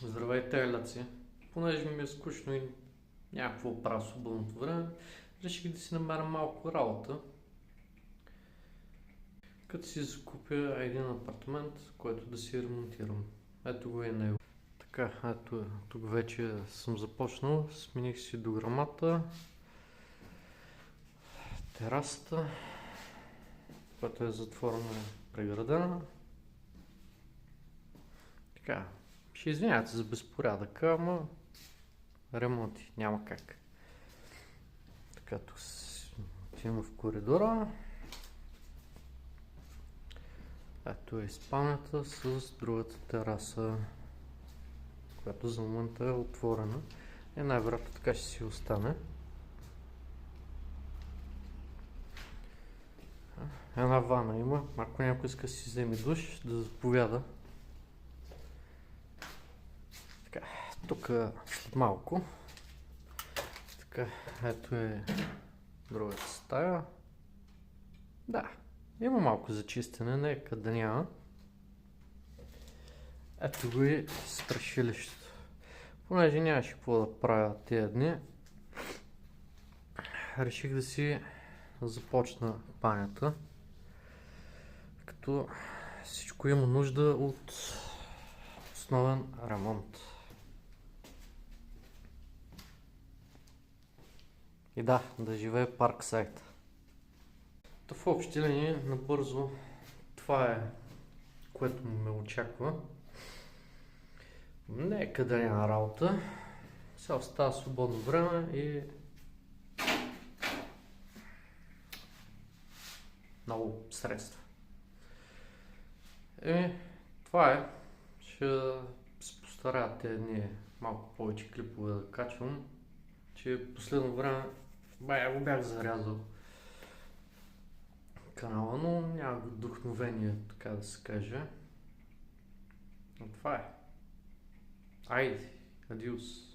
Здравейте, Еляци. Понеже ми е скучно и някакво правя свободното време, реших да си намеря малко работа, като си закупя един апартамент, който да си ремонтирам. Ето го е него. Така, ето тук вече съм започнал, смених си дограмата, терасата, която е затворена, преградена. Така, ще извинявате за безпорядъка, ама ремонти, няма как. Така, тук отиваме в коридора. Ето е спалнята с другата тераса, която за момента е отворена. И най-вероятно така ще си остане. Една вана има. Ако някой иска да си вземе душ, да заповяда. Така, тук след малко. Така, ето е другата стая. Да, има малко зачистене, нека да няма. Ето го и страшилището. Понеже нямаше какво да правя тези дни, реших да си започна банята, като всичко има нужда от основен ремонт. И да живее Парксайд. В общи линии, набързо, това е, което ме очаква. Нека да няма работа. Сега остава свободно време и много средства. Това е. Ще се постарая тези дни малко повече клипове да качвам, че последно време го бях зарязал канала, но няма вдъхновение, така да се каже. Но това е. Айде, адиос.